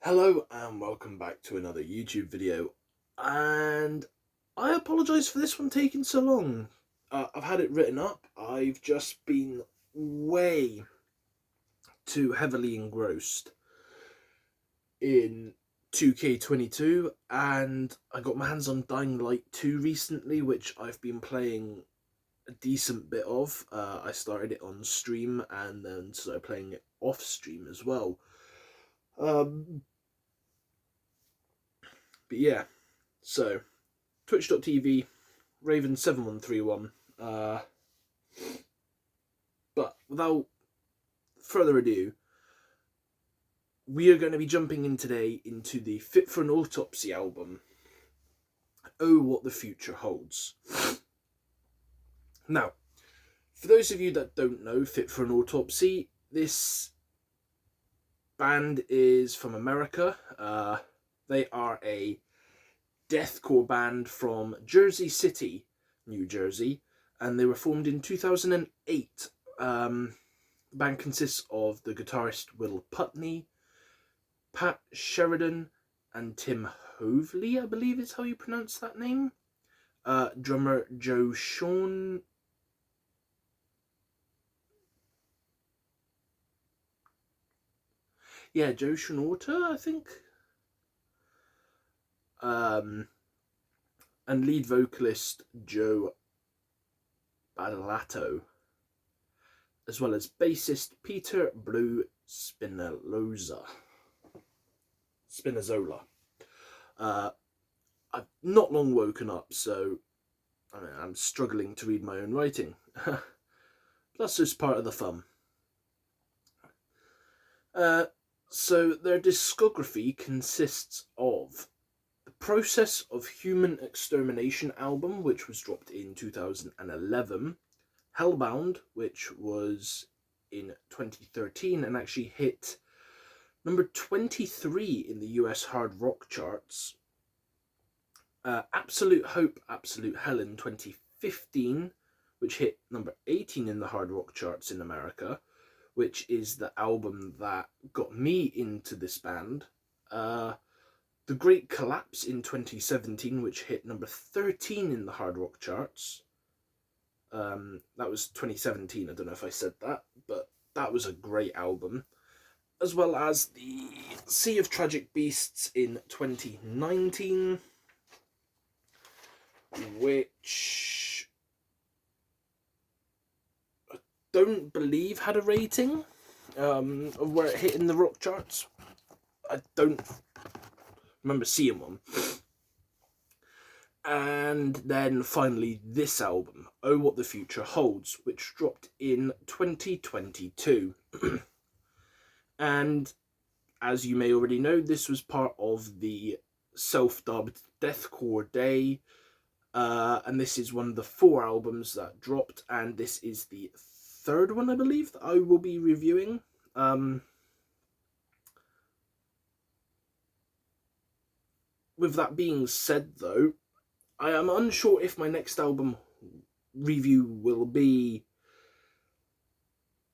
Hello and welcome back to another YouTube video, and I apologise for this one taking so long. I've had it written up. I've just been way too heavily engrossed in 2K22, and I got my hands on Dying Light 2 recently, which I've been playing a decent bit of. I started it on stream and then started playing it off stream as well. But yeah, so twitch.tv, Raven7131. But without further ado, we are going to be jumping in today into the Fit for an Autopsy album, Oh What the Future Holds. Now, for those of you that don't know Fit for an Autopsy, this band is from America. They are a deathcore band from Jersey City, New Jersey, and they were formed in 2008. The band consists of the guitarist Will Putney, Pat Sheridan, and Tim Hovley, I believe is how you pronounce that name. Drummer Joe Sean. Yeah, Joe Shorter, I think. And lead vocalist Joe Badalato, as well as bassist Peter Blue Spinazzola. I've not long woken up, so I'm struggling to read my own writing. Plus, it's part of the fun. So their discography consists of the Process of Human Extermination album, which was dropped in 2011, Hellbound, which was in 2013 and actually hit number 23 in the US hard rock charts, Absolute Hope, Absolute Hell in 2015, which hit number 18 in the hard rock charts in America, which is the album that got me into this band. The Great Collapse in 2017, which hit number 13 in the hard rock charts. That was 2017, I don't know if I said that, but that was a great album. As well as the Sea of Tragic Beasts in 2019, which I don't believe had a rating of where it hit in the rock charts. I don't remember seeing one. And then finally this album, Oh What the Future Holds, which dropped in 2022. And as you may already know, this was part of the self-dubbed Deathcore Day, and this is one of the 4 albums that dropped, and this is the 3rd one, I believe, that I will be reviewing. With that being said, though, I am unsure if my next album review will be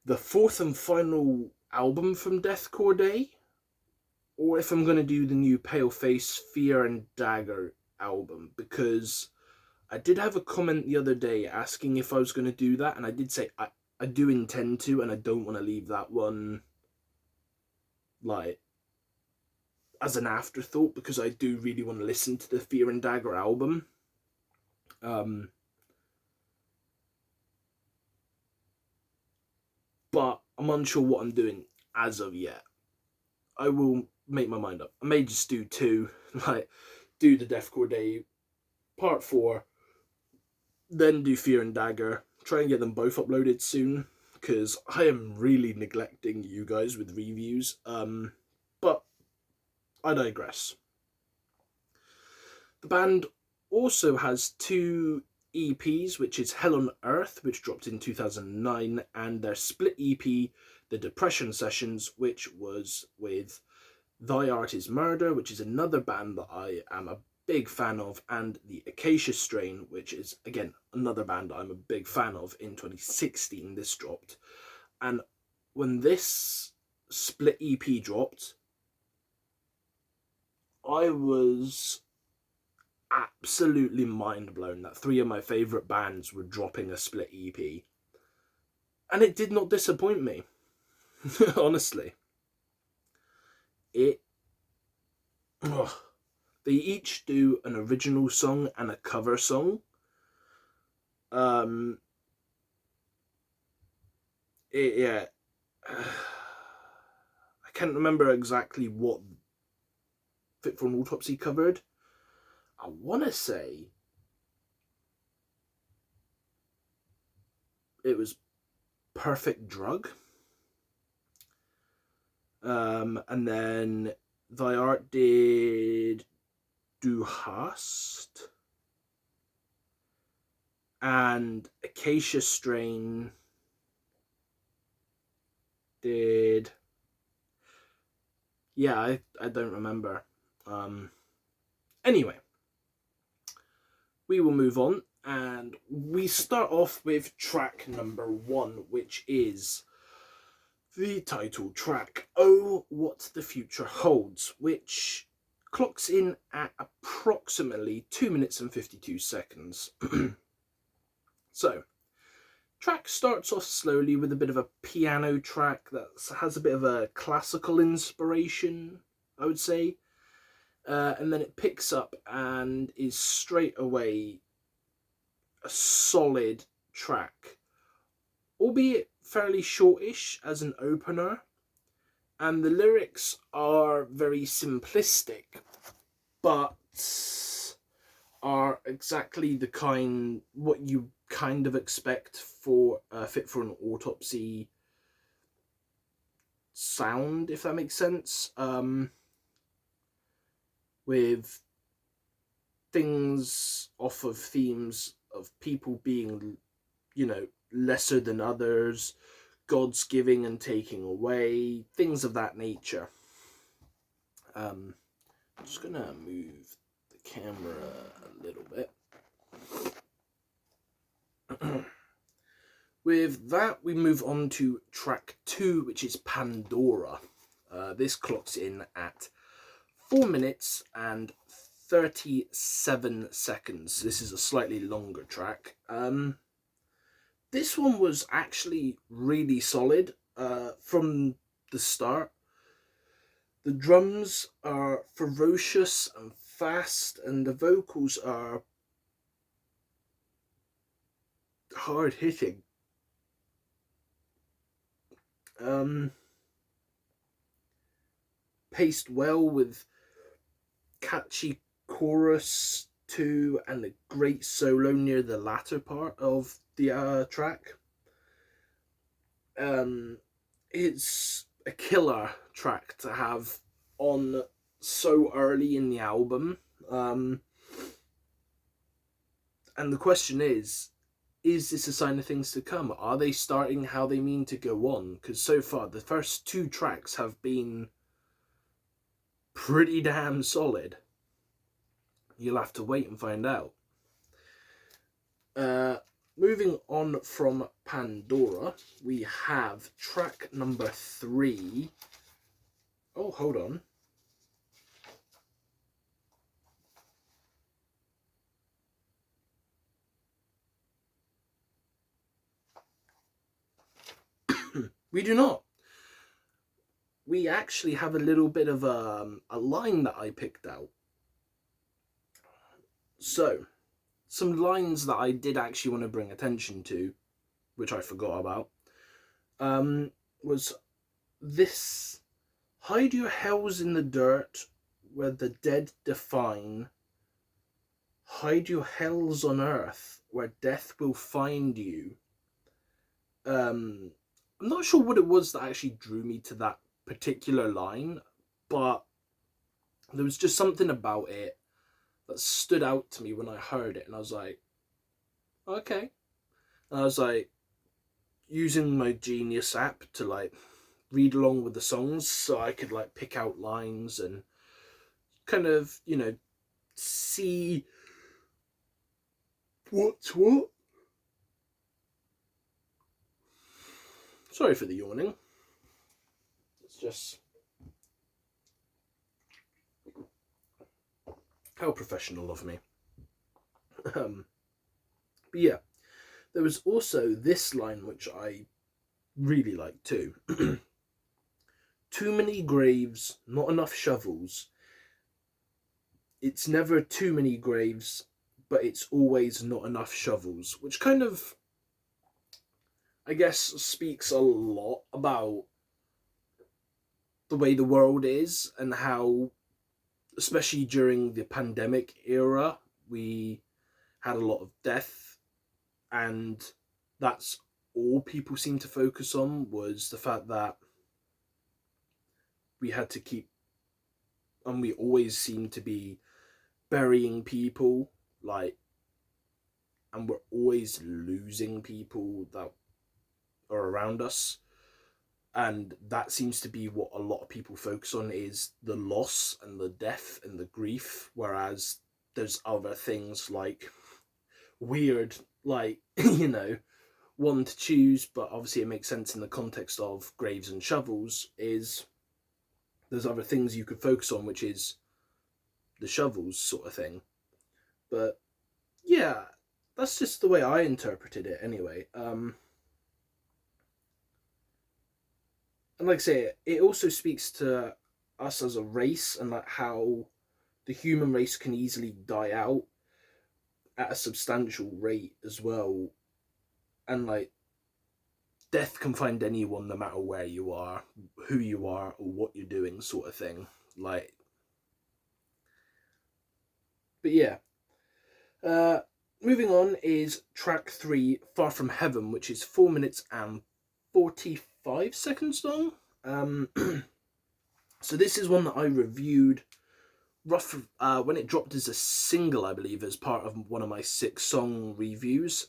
the 4th and final album from Deathcore Day, or if I'm going to do the new Paleface Fear and Dagger album, because I did have a comment the other day asking if I was going to do that, and I did say I do intend to, and I don't want to leave that one like as an afterthought, because I do really want to listen to the Fear and Dagger album. But I'm unsure what I'm doing as of yet. I will make my mind up. I may just do 2, like do the Deathcore Day part 4, then do Fear and Dagger. Try and get them both uploaded soon, because I am really neglecting you guys with reviews. But I digress. The band also has 2 EPs, which is Hell on Earth, which dropped in 2009, and their split EP, The Depression Sessions, which was with Thy Art Is Murder, which is another band that I am a big fan of, and The Acacia Strain, which is, again, another band I'm a big fan of. In 2016, this dropped. And when this split EP dropped, I was absolutely mind blown that three of my favourite bands were dropping a split EP. And it did not disappoint me. Honestly. It... Ugh. They each do an original song and a cover song. Yeah. I can't remember exactly what Fit for an Autopsy covered. I want to say it was Perfect Drug. And then Thy Art did Du Hast. And Acacia Strain did... Yeah, I don't remember. Anyway, we will move on, and we start off with track number 1, which is the title track, Oh, What the Future Holds, which clocks in at approximately 2 minutes and 52 seconds. So, track starts off slowly with a bit of a piano track that has a bit of a classical inspiration, I would say. And then it picks up and is straight away a solid track, albeit fairly shortish as an opener. And the lyrics are very simplistic, but are exactly the kind, what you kind of expect for Fit for an Autopsy sound, if that makes sense. With things off of themes of people being, lesser than others, God's giving and taking away, things of that nature. I'm just gonna move the camera a little bit. With that, we move on to track 2, which is Pandora. This clocks in at 4 minutes and 37 seconds. This is a slightly longer track. This one was actually really solid from the start. The drums are ferocious and fast, and the vocals are hard hitting. Paced well with catchy chorus too, and a great solo near the latter part of the track. It's a killer track to have on so early in the album. And the question is this a sign of things to come? Are they starting how they mean to go on? Because so far, the first 2 tracks have been pretty damn solid. You'll have to wait and find out. Moving on from Pandora, we have track number 3. Oh, hold on. We do not. We actually have a little bit of a line that I picked out. So, some lines that I did actually want to bring attention to, which I forgot about, was this: hide your hells in the dirt where the dead define. Hide your hells on earth where death will find you. I'm not sure what it was that actually drew me to that particular line, but there was just something about it that stood out to me when I heard it, and I was like, okay. And I was like, using my Genius app to like read along with the songs so I could like pick out lines and kind of, see what's what. Sorry for the yawning. It's just... How professional of me. But yeah, there was also this line which I really like too. Too many graves, not enough shovels. It's never too many graves, but it's always not enough shovels. Which kind of, I guess, speaks a lot about the way the world is and how, especially during the pandemic era, we had a lot of death, and that's all people seem to focus on, was the fact that we had to keep, and we always seem to be burying people, like, and we're always losing people that are around us. And that seems to be what a lot of people focus on, is the loss and the death and the grief, whereas there's other things like weird, like, one to choose, but obviously it makes sense in the context of graves and shovels, is there's other things you could focus on, which is the shovels sort of thing. But yeah, that's just the way I interpreted it anyway. And like I say, it also speaks to us as a race, and like how the human race can easily die out at a substantial rate as well. And like, death can find anyone no matter where you are, who you are, or what you're doing, sort of thing. Like, but yeah. Moving on is track 3, Far From Heaven, which is 4 minutes and 45 seconds long. So this is one that I reviewed when it dropped as a single, I believe, as part of one of my 6-song reviews,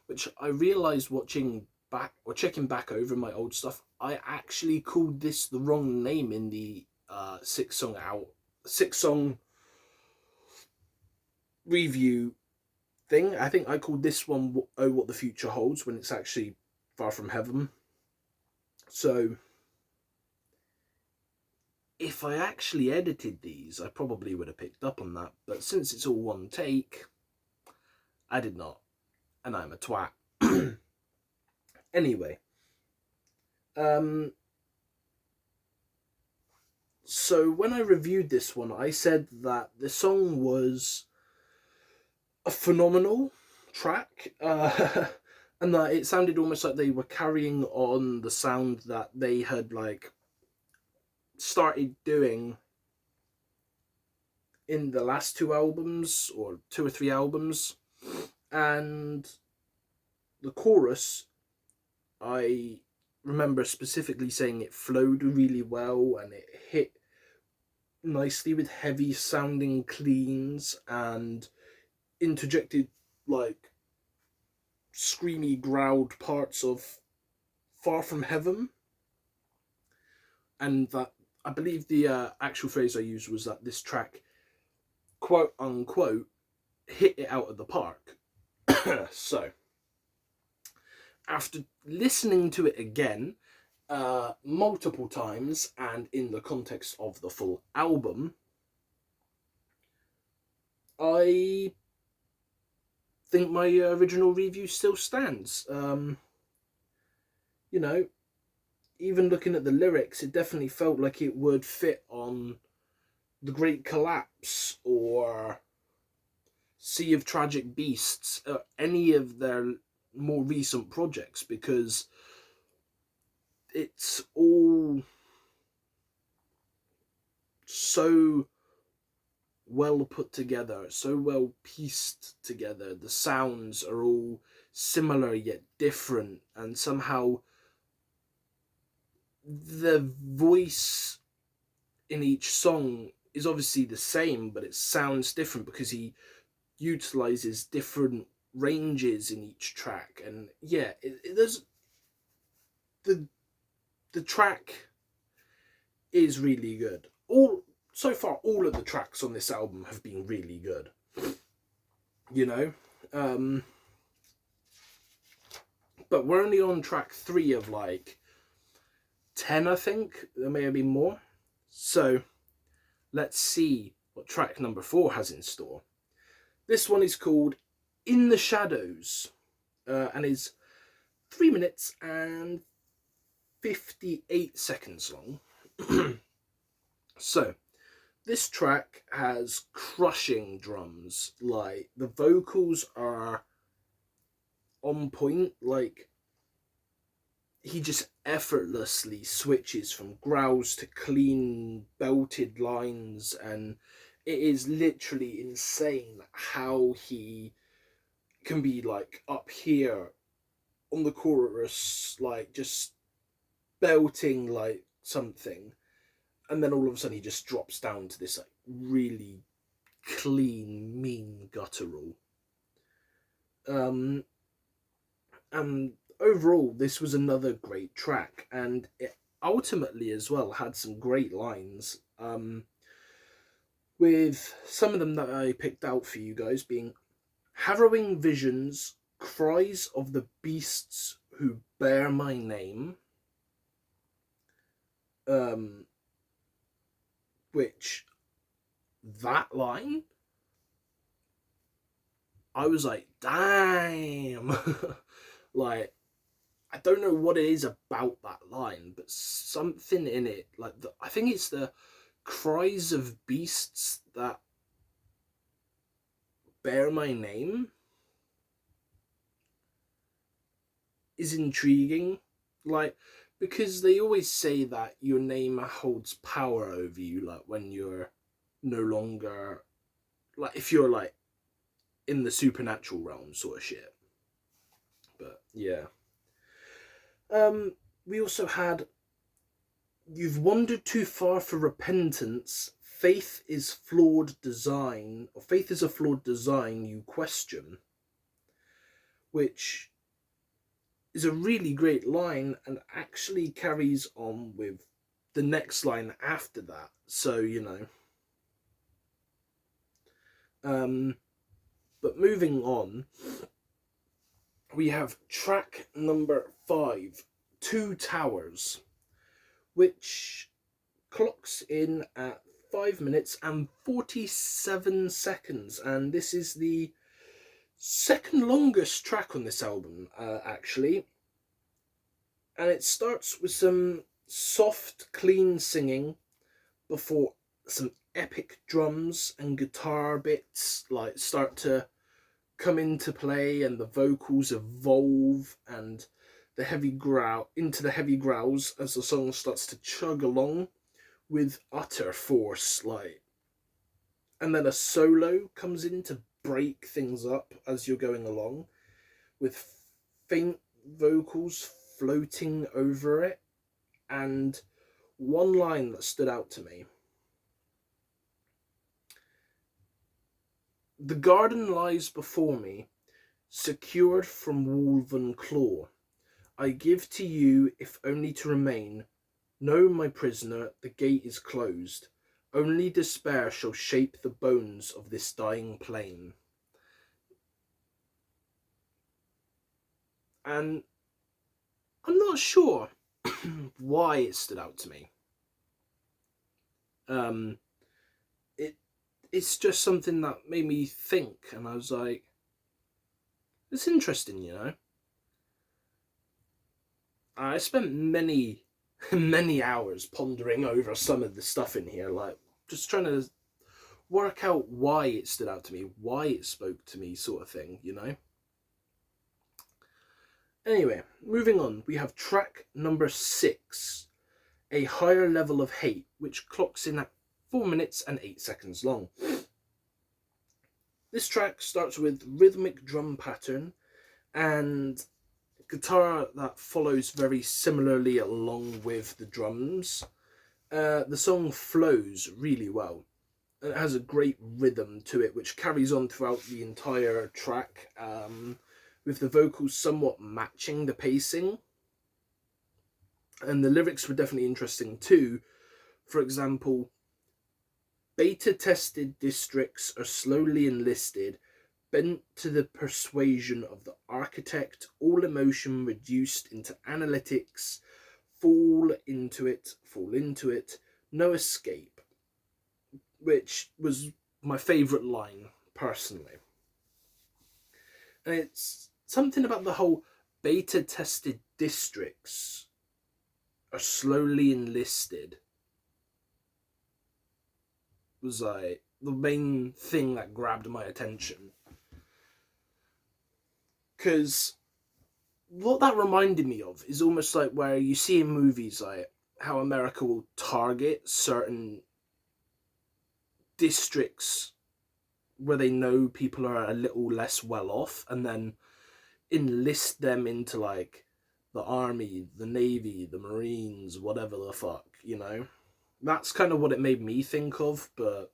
which I realised watching back or checking back over my old stuff, I actually called this the wrong name in the 6-song review thing. I think I called this one Oh What the Future Holds, when it's actually Far From Heaven. So if I actually edited these, I probably would have picked up on that, but since it's all one take, I did not, and I'm a twat. Anyway, so when I reviewed this one, I said that the song was a phenomenal track, and that it sounded almost like they were carrying on the sound that they had like started doing in the last 2 albums, or 2 or 3 albums. And the chorus, I remember specifically saying it flowed really well and it hit nicely with heavy sounding cleans and interjected like screamy growled parts of Far From Heaven. And that, I believe the actual phrase I used was that this track, quote unquote, hit it out of the park. So after listening to it again multiple times and in the context of the full album, I think my original review still stands. Even looking at the lyrics, it definitely felt like it would fit on The Great Collapse or Sea of Tragic Beasts, any of their more recent projects, because it's all so well put together, so well pieced together. The sounds are all similar yet different, and somehow the voice in each song is obviously the same, but it sounds different because he utilizes different ranges in each track. And yeah, there's the track is really good. So far, all of the tracks on this album have been really good. But we're only on track 3 of like 10, I think. There may have been more. So let's see what track number 4 has in store. This one is called In the Shadows, and is 3 minutes and 58 seconds long. So, this track has crushing drums. Like, the vocals are on point. Like, he just effortlessly switches from growls to clean belted lines, and it is literally insane how he can be like up here on the chorus, like just belting like something, and then all of a sudden he just drops down to this like really clean, mean guttural. And overall, this was another great track, and it ultimately as well had some great lines. With some of them that I picked out for you guys being harrowing visions, cries of the beasts who bear my name, which that line, I was like, damn. Like, I don't know what it is about that line, but something in it, like I think it's the cries of beasts that bear my name, is intriguing. Like, because they always say that your name holds power over you, like when you're no longer, like if you're like in the supernatural realm sort of shit. But yeah. We also had You've wandered too far for repentance. Faith is a flawed design you question, which is a really great line and actually carries on with the next line after that. So, but moving on, we have track number 5, Two Towers, which clocks in at 5 minutes and 47 seconds, and this is the second longest track on this album, actually. And it starts with some soft, clean singing before some epic drums and guitar bits like start to come into play, and the vocals evolve and the heavy growls as the song starts to chug along with utter force, like, and then a solo comes in to break things up as you're going along with faint vocals floating over it. And one line that stood out to me: the garden lies before me, secured from wolven claw. I give to you, if only to remain. No, my prisoner, the gate is closed. Only despair shall shape the bones of this dying plain. And I'm not sure why it stood out to me. It's just something that made me think, and I was like, it's interesting, I spent many hours pondering over some of the stuff in here, like just trying to work out why it stood out to me, why it spoke to me, sort of thing, Anyway, moving on, we have track number 6, A Higher Level of Hate, which clocks in at 4 minutes and 8 seconds long. This track starts with rhythmic drum pattern and guitar that follows very similarly along with the drums. The song flows really well. It has a great rhythm to it, which carries on throughout the entire track, with the vocals somewhat matching the pacing. And the lyrics were definitely interesting too. For example, beta-tested districts are slowly enlisted, bent to the persuasion of the architect, all emotion reduced into analytics, fall into it, no escape. which was my favourite line, personally. And it's something about the whole beta-tested districts are slowly enlisted. Was like the main thing that grabbed my attention. Because what that reminded me of is almost like where you see in movies like how America will target certain districts where they know people are a little less well off and then enlist them into like the army, the navy, the marines, whatever the fuck, you know? That's kind of what it made me think of, but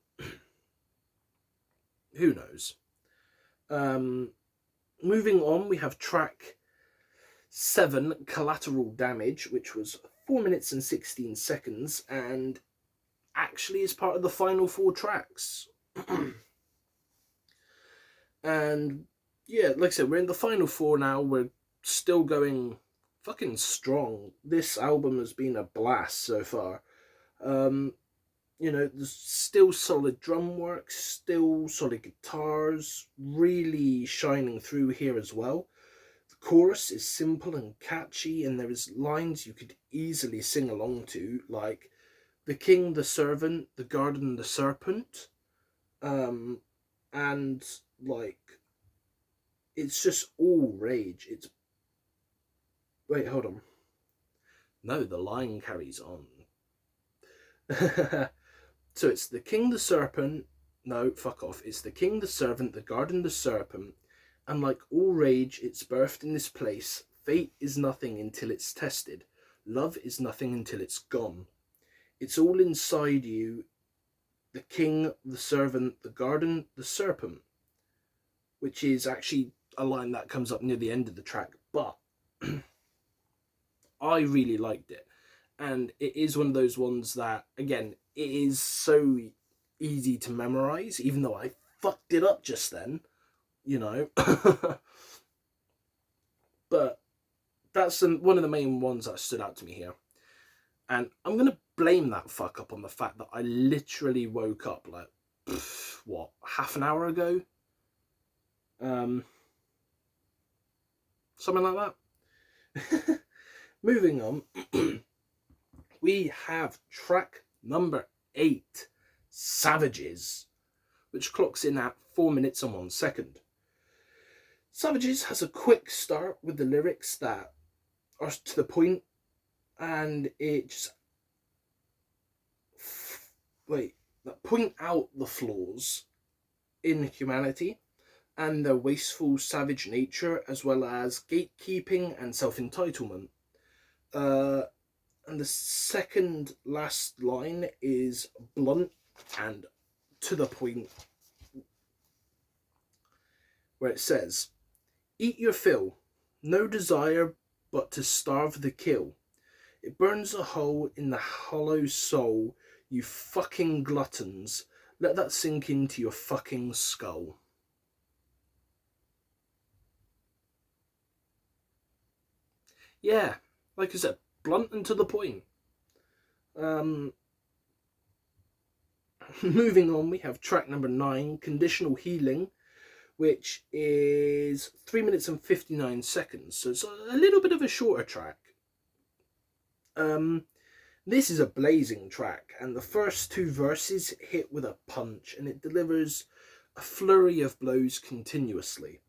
who knows? Moving on, we have track 7, Collateral Damage, which was 4 minutes and 16 seconds, and actually is part of the final 4 tracks. And yeah, like I said, we're in the final 4 now. We're still going fucking strong. This album has been a blast so far. You know, there's still solid drum work, still solid guitars, really shining through here as well. The chorus is simple and catchy, and there is lines you could easily sing along to, like the king, the servant, the garden, the serpent. And like, it's just all rage. It's, wait, hold on. No, the line carries on. So it's the king, the serpent. No, fuck off. It's the king, the servant, the garden, the serpent. And like all rage, it's birthed in this place. Fate is nothing until it's tested. Love is nothing until it's gone. It's all inside you. The king, the servant, the garden, the serpent. Which is actually a line that comes up near the end of the track. But I really liked it. And it is one of those ones that, again, it is so easy to memorize, even though I fucked it up just then, you know. But that's one of the main ones that stood out to me here. And I'm going to blame that fuck up on the fact that I literally woke up like, half an hour ago? Something like that. Moving on. We have track number 8, Savages, which clocks in at 4 minutes and 1 second. Savages has a quick start with the lyrics that are to the point, and it just that point out the flaws in humanity and their wasteful, savage nature, as well as gatekeeping and self-entitlement. And the second last line is blunt and to the point, where it says, "Eat your fill, no desire but to starve the kill. It burns a hole in the hollow soul, you fucking gluttons. Let that sink into your fucking skull." Yeah, like I said, blunt and to the point. Moving on, we have track number 9, Conditional Healing, which is 3 minutes and 59 seconds. So it's a little bit of a shorter track. This is a blazing track, and the first 2 verses hit with a punch, and it delivers a flurry of blows continuously.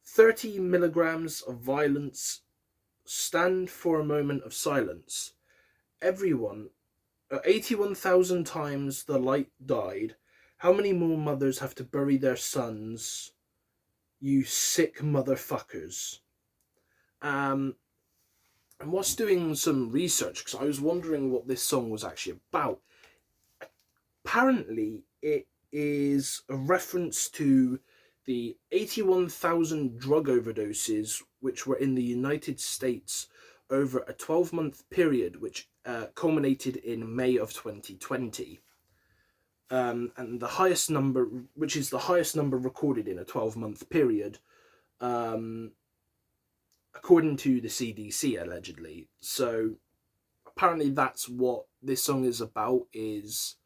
30 milligrams of violence. Stand for a moment of silence. Everyone, 81,000 times the light died. How many more mothers have to bury their sons? You sick motherfuckers. And whilst doing some research, because I was wondering what this song was actually about, apparently it is a reference to the 81,000 drug overdoses which were in the United States over a 12-month period, which culminated in May of 2020. And the highest number, which is the highest number recorded in a 12-month period, according to the CDC, allegedly. So apparently that's what this song is about, is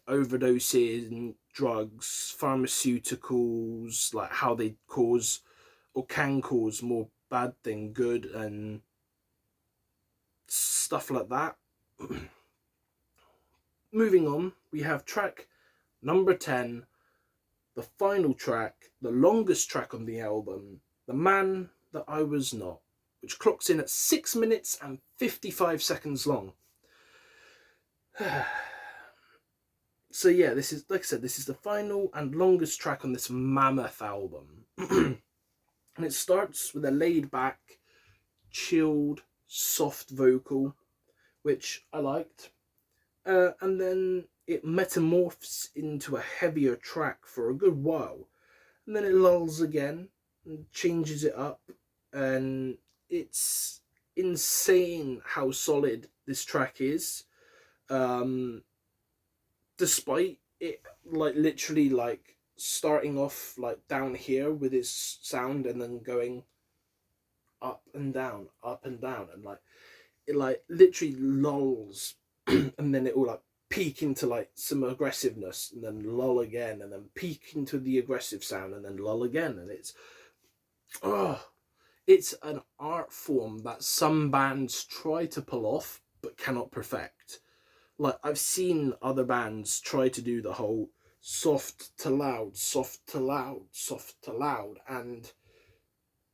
overdosing, drugs, pharmaceuticals, like how they cause or can cause more bad than good, and stuff like that. Moving on, we have track number 10, the final track, the longest track on the album, The Man That I Was Not, which clocks in at 6 minutes and 55 seconds long. So yeah, this is, like I said, this is the final and longest track on this mammoth album. And it starts with a laid back, chilled, soft vocal, which I liked. And then it metamorphs into a heavier track for a good while. And then it lulls again and changes it up. And it's insane how solid this track is. Despite it like literally like starting off like down here with its sound and then going up and down, and like it like literally lulls and then it will like peak into like some aggressiveness and then lull again and then peak into the aggressive sound and then lull again, and it's an art form that some bands try to pull off but cannot perfect. Like, I've seen other bands try to do the whole soft to loud, soft to loud, soft to loud, and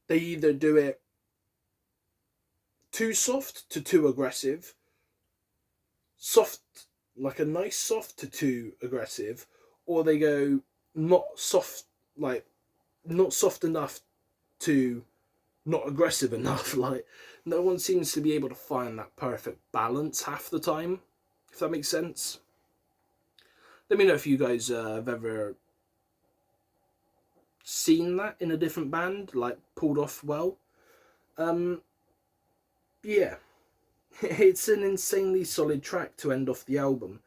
they either do it too soft to too aggressive, soft, like a nice soft to too aggressive, or they go not soft, like, not soft enough to not aggressive enough. Like, no one seems to be able to find that perfect balance half the time, if that makes sense. Let me know if you guys have ever seen that in a different band, like pulled off well. Yeah, it's an insanely solid track to end off the album,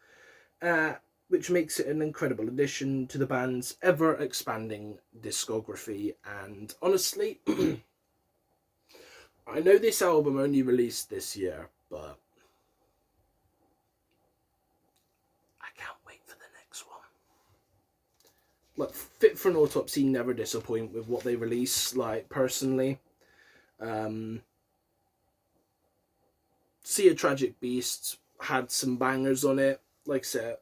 which makes it an incredible addition to the band's ever-expanding discography. And honestly, I know this album only released this year, but like, Fit for an Autopsy never disappoint with what they release, like, personally. See a Tragic Beast had some bangers on it, like I said.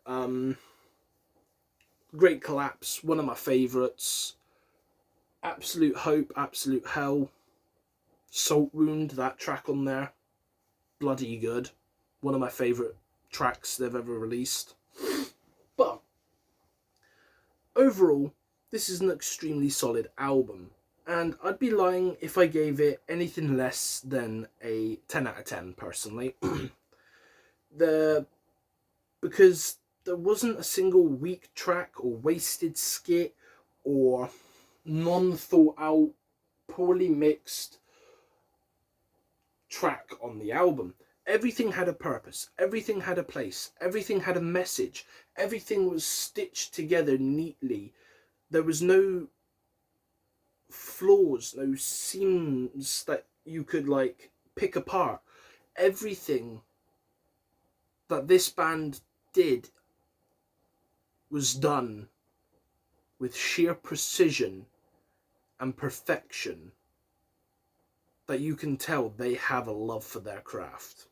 Great Collapse, one of my favourites. Absolute Hope, Absolute Hell. Salt Wound, that track on there, bloody good. One of my favourite tracks they've ever released. But overall, this is an extremely solid album, and I'd be lying if I gave it anything less than a 10 out of 10 personally. Because there wasn't a single weak track or wasted skit or non-thought out, poorly mixed track on the album. Everything had a purpose, everything had a place, everything had a message, everything was stitched together neatly. There was no flaws, no seams that you could like pick apart. Everything that this band did was done with sheer precision and perfection, that you can tell they have a love for their craft.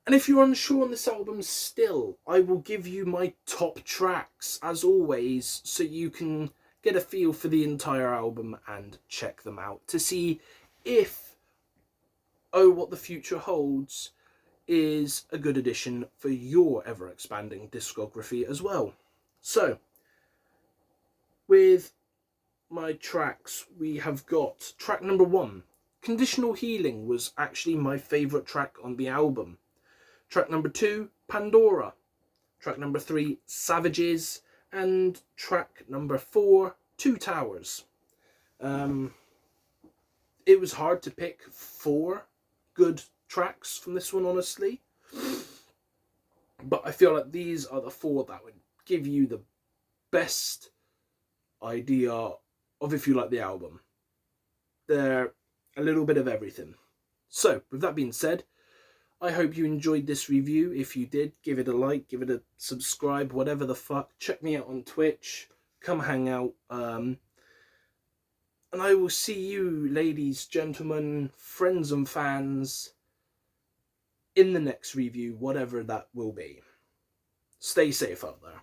And if you're unsure on this album still, I will give you my top tracks, as always, so you can get a feel for the entire album and check them out to see if Oh What the Future Holds is a good addition for your ever-expanding discography as well. So, with my tracks, we have got track number 1. Conditional Healing was actually my favourite track on the album. Track number 2, Pandora. Track number 3, Savages. And track number 4, Two Towers. It was hard to pick 4 good tracks from this one, honestly. But I feel like these are the 4 that would give you the best idea of if you like the album. They're a little bit of everything. So, with that being said, I hope you enjoyed this review. If you did, give it a like, give it a subscribe, whatever the fuck. Check me out on Twitch. Come hang out. And I will see you, ladies, gentlemen, friends and fans, in the next review, whatever that will be. Stay safe out there.